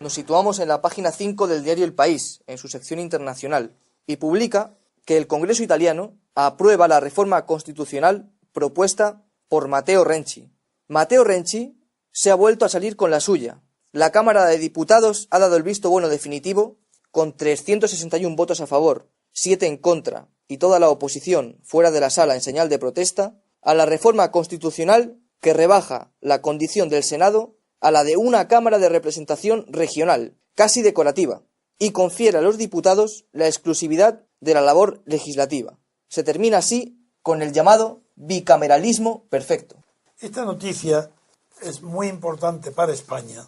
Nos situamos en la página 5 del diario El País, en su sección internacional, y publica que el Congreso italiano aprueba la reforma constitucional propuesta por Matteo Renzi. Matteo Renzi se ha vuelto a salir con la suya. La Cámara de Diputados ha dado el visto bueno definitivo con 361 votos a favor, 7 en contra y toda la oposición fuera de la sala en señal de protesta a la reforma constitucional que rebaja la condición del Senado a la de una Cámara de Representación regional, casi decorativa, y confiere a los diputados la exclusividad de la labor legislativa. Se termina así con el llamado bicameralismo perfecto. Esta noticia es muy importante para España,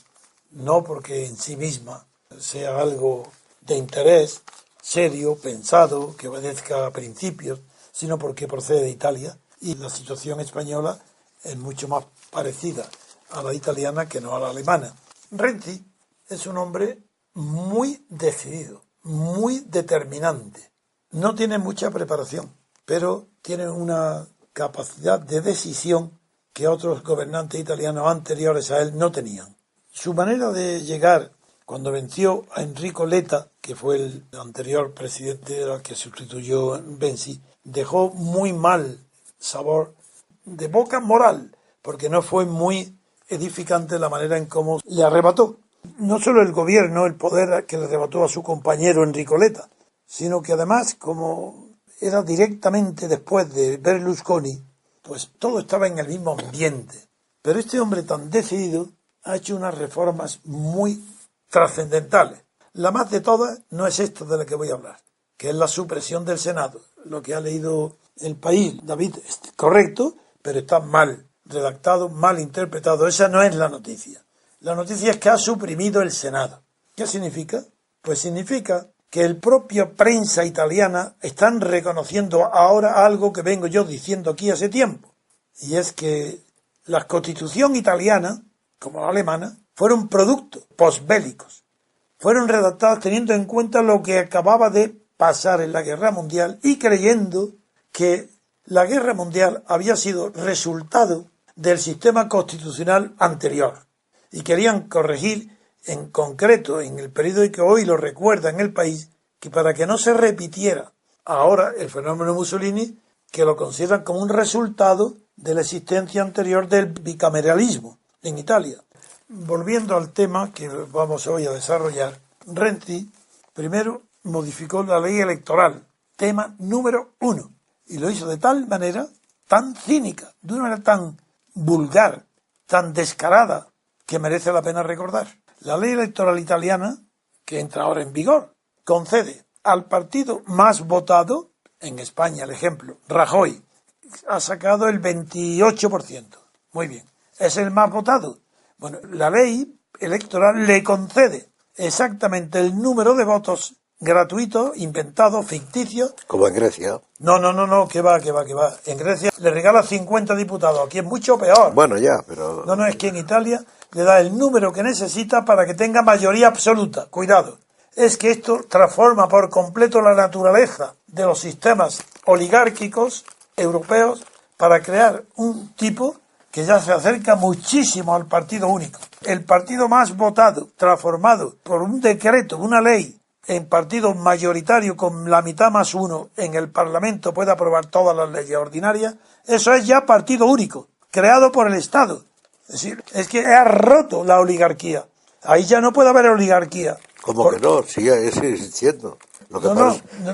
no porque en sí misma sea algo de interés serio, pensado, que obedezca a principios, sino porque procede de Italia y la situación española es mucho más parecida a la italiana que no a la alemana. Renzi es un hombre muy decidido, muy determinante. No tiene mucha preparación, pero tiene una capacidad de decisión que otros gobernantes italianos anteriores a él no tenían. Su manera de llegar, cuando venció a Enrico Letta, que fue el anterior presidente al que sustituyó Renzi, dejó muy mal sabor de boca moral, porque no fue muy edificante la manera en cómo le arrebató no solo el gobierno, el poder que le arrebató a su compañero Enrico Letta, sino que además, como era directamente después de Berlusconi, pues todo estaba en el mismo ambiente. Pero este hombre tan decidido ha hecho unas reformas muy trascendentales. La más de todas no es esta de la que voy a hablar, que es la supresión del Senado. Lo que ha leído El País, David, es correcto, pero está mal redactado, mal interpretado. Esa no es la noticia. La noticia es que ha suprimido el Senado. ¿Qué significa? Pues significa que el propio prensa italiana están reconociendo ahora algo que vengo yo diciendo aquí hace tiempo. Y es que la constitución italiana, como la alemana, fueron productos posbélicos. Fueron redactadas teniendo en cuenta lo que acababa de pasar en la Guerra Mundial y creyendo que la Guerra Mundial había sido resultado del sistema constitucional anterior. Y querían corregir en concreto en el periódico que hoy lo recuerda en El País, que para que no se repitiera ahora el fenómeno Mussolini, que lo consideran como un resultado de la existencia anterior del bicameralismo en Italia. Volviendo al tema que vamos hoy a desarrollar, Renzi primero modificó la ley electoral, tema número 1, y lo hizo de tal manera, tan cínica, de una manera tan vulgar, tan descarada, que merece la pena recordar. La ley electoral italiana, que entra ahora en vigor, concede al partido más votado, en España el ejemplo, Rajoy, ha sacado el 28%. Muy bien, es el más votado. Bueno, la ley electoral le concede exactamente el número de votos gratuitos, inventados, ficticios. Como en Grecia. No, que va. En Grecia le regala 50 diputados, aquí es mucho peor. Bueno, ya, pero... No, es que en Italia le da el número que necesita para que tenga mayoría absoluta. Cuidado, es que esto transforma por completo la naturaleza de los sistemas oligárquicos europeos para crear un tipo que ya se acerca muchísimo al partido único. El partido más votado, transformado por un decreto, una ley, en partido mayoritario con la mitad más uno en el Parlamento puede aprobar todas las leyes ordinarias, eso es ya partido único, creado por el Estado. Es decir, es que ha roto la oligarquía. Ahí ya no puede haber oligarquía. ¿Cómo que no? Sigue existiendo.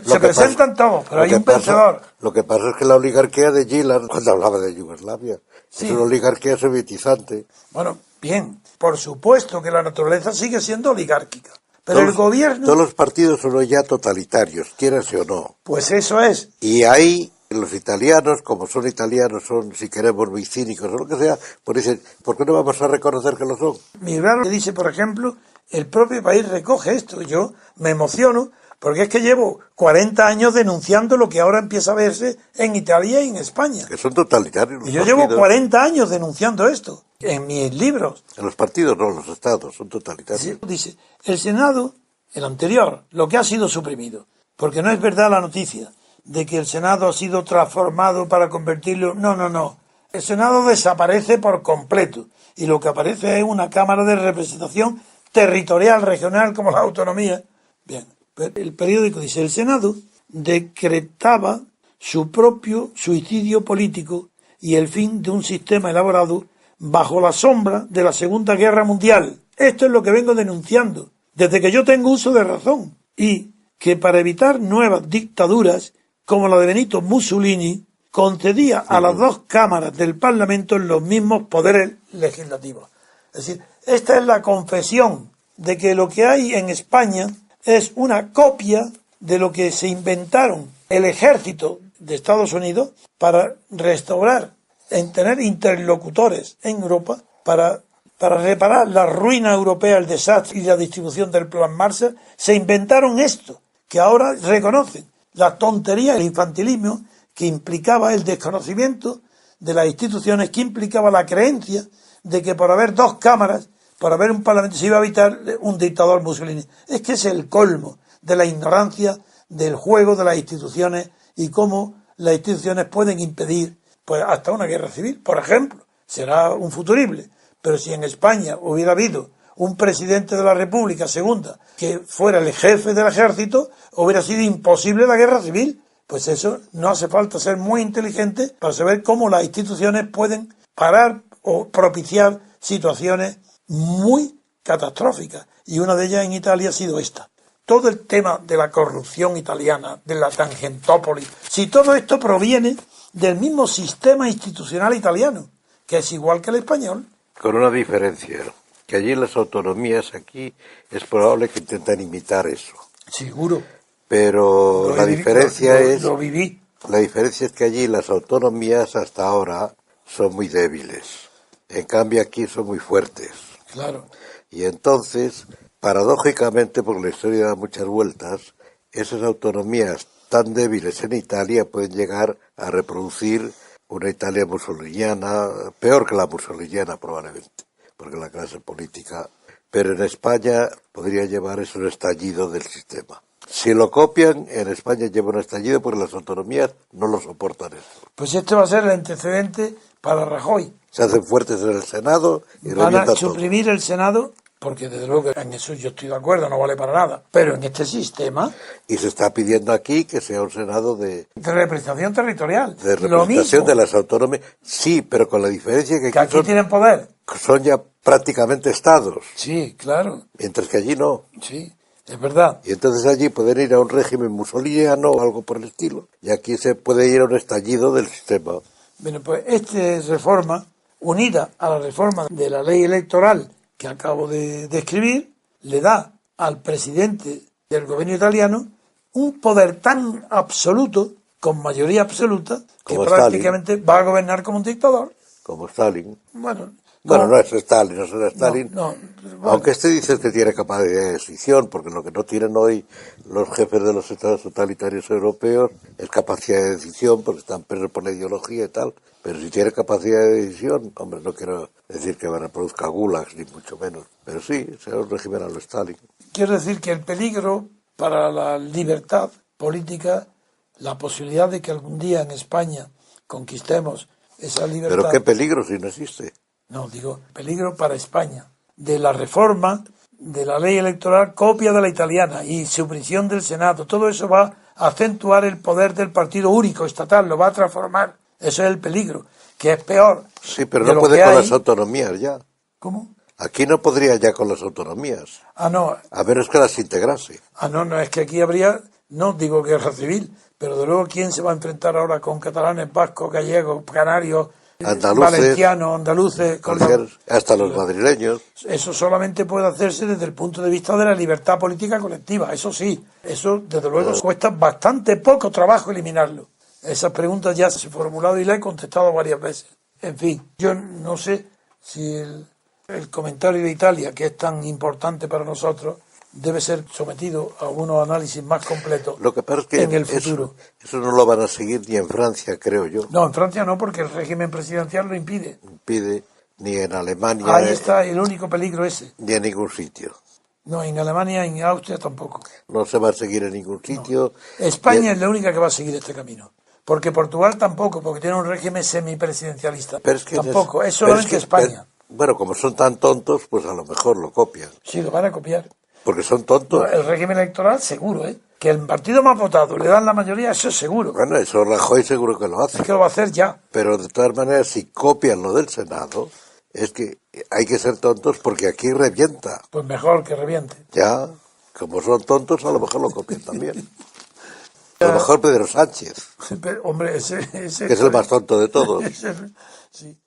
Se presentan todos, pero hay un vencedor. Lo que pasa es que la oligarquía de Gillard, cuando hablaba de Yugoslavia, sí, es una oligarquía sovietizante. Bueno, bien, por supuesto que la naturaleza sigue siendo oligárquica. Pero el gobierno... Todos los partidos son ya totalitarios, quieranse o no. Pues eso es. Y ahí los italianos, como son italianos, son, si queremos, muy cínicos o lo que sea, pues dicen, ¿por qué no vamos a reconocer que lo son? Mirar que dice, por ejemplo, el propio país recoge esto. Yo me emociono porque es que llevo 40 años denunciando lo que ahora empieza a verse en Italia y en España. Que son totalitarios los partidos. Y yo llevo 40 años denunciando esto en mis libros. En los partidos no, los estados son totalitarios. Dice, el Senado, el anterior, lo que ha sido suprimido, porque no es verdad la noticia de que el Senado ha sido transformado para convertirlo... No. El Senado desaparece por completo y lo que aparece es una Cámara de Representación territorial, regional, como la autonomía. Bien, el periódico dice, el Senado decretaba su propio suicidio político y el fin de un sistema elaborado bajo la sombra de la Segunda Guerra Mundial. Esto es lo que vengo denunciando desde que yo tengo uso de razón, y que para evitar nuevas dictaduras como la de Benito Mussolini concedía a las dos cámaras del Parlamento los mismos poderes legislativos. Es decir, esta es la confesión de que lo que hay en España es una copia de lo que se inventaron el ejército de Estados Unidos para restaurar, en tener interlocutores en Europa para reparar la ruina europea, el desastre y la distribución del Plan Marshall. Se inventaron esto, que ahora reconocen la tontería, el infantilismo que implicaba el desconocimiento de las instituciones, que implicaba la creencia de que por haber dos cámaras, por haber un parlamento, se iba a evitar un dictador Mussolini. Es que es el colmo de la ignorancia del juego de las instituciones y cómo las instituciones pueden impedir pues hasta una guerra civil, por ejemplo. Será un futurible, pero si en España hubiera habido un presidente de la República segunda que fuera el jefe del ejército, hubiera sido imposible la guerra civil. Pues eso, no hace falta ser muy inteligente para saber cómo las instituciones pueden parar o propiciar situaciones muy catastróficas, y una de ellas en Italia ha sido esta. Todo el tema de la corrupción italiana, de la Tangentópolis, si todo esto proviene del mismo sistema institucional italiano, que es igual que el español. Con una diferencia, que allí las autonomías, aquí es probable que intenten imitar eso. Seguro. Pero la diferencia es... Lo viví. La diferencia es que allí las autonomías hasta ahora son muy débiles. En cambio aquí son muy fuertes. Claro. Y entonces, paradójicamente, porque la historia da muchas vueltas, esas autonomías tan débiles en Italia pueden llegar a reproducir una Italia mussoliniana, peor que la mussoliniana probablemente, porque la clase política... Pero en España podría llevar eso un estallido del sistema. Si lo copian, en España lleva un estallido porque las autonomías no lo soportan eso. Pues este va a ser el antecedente para Rajoy. Se hacen fuertes en el Senado y van a revientan suprimir todo el Senado, porque desde luego en eso yo estoy de acuerdo, no vale para nada. Pero en este sistema... Y se está pidiendo aquí que sea un Senado de representación territorial. De representación de las autonomías. Sí, pero con la diferencia que aquí tienen poder. Son ya prácticamente estados. Sí, claro. Mientras que allí no. Sí, es verdad. Y entonces allí pueden ir a un régimen musoliniano o algo por el estilo. Y aquí se puede ir a un estallido del sistema. Bueno, pues esta reforma, unida a la reforma de la ley electoral que acabo de describir, le da al presidente del gobierno italiano un poder tan absoluto, con mayoría absoluta, que como prácticamente Stalin. Va a gobernar como un dictador. Como Stalin. Bueno, no es Stalin, no será Stalin. Bueno. Aunque dice que tiene capacidad de decisión, porque lo que no tienen hoy los jefes de los estados totalitarios europeos es capacidad de decisión, porque están presos por la ideología y tal. Pero si tiene capacidad de decisión, hombre, no quiero decir que reproduzca gulags, ni mucho menos. Pero sí, será un régimen a lo Stalin. Quiero decir que el peligro para la libertad política, la posibilidad de que algún día en España conquistemos esa libertad... ¿Pero qué peligro si no existe? No, digo, peligro para España, de la reforma de la ley electoral, copia de la italiana y supresión del Senado. Todo eso va a acentuar el poder del partido único estatal, lo va a transformar. Eso es el peligro, que es peor. Sí, pero no puede con las autonomías ya. ¿Cómo? Aquí no podría ya con las autonomías. No. A menos que las integrase. No, es que aquí habría, no digo guerra civil, pero de luego ¿quién se va a enfrentar ahora con catalanes, vascos, gallegos, canarios, andaluces, valencianos, andaluces, hasta los madrileños? Eso solamente puede hacerse desde el punto de vista de la libertad política colectiva. Eso sí, eso desde luego cuesta bastante poco trabajo eliminarlo. Esas preguntas ya se han formulado y las he contestado varias veces. En fin, yo no sé si el comentario de Italia, que es tan importante para nosotros, debe ser sometido a unos análisis más completos. Lo que pasa es que en el futuro. Eso no lo van a seguir ni en Francia, creo yo. No, en Francia no, porque el régimen presidencial lo impide. Impide, ni en Alemania. Ahí está el único peligro ese. Ni en ningún sitio. No, en Alemania, en Austria tampoco. No se va a seguir en ningún sitio. No. España es la única que va a seguir este camino. Porque Portugal tampoco, porque tiene un régimen semipresidencialista. Pero es que tampoco, es solamente España. Bueno, como son tan tontos, pues a lo mejor lo copian. Sí, lo van a copiar. Porque son tontos. No, el régimen electoral seguro, ¿eh? Que el partido más votado le dan la mayoría, eso es seguro. Bueno, eso Rajoy seguro que lo hace. Es que lo va a hacer ya. Pero de todas maneras, si copian lo del Senado, es que hay que ser tontos porque aquí revienta. Pues mejor que reviente. Ya, como son tontos, a lo mejor lo copian también. A lo mejor Pedro Sánchez, Pero, hombre, que es el más tonto de todos. sí.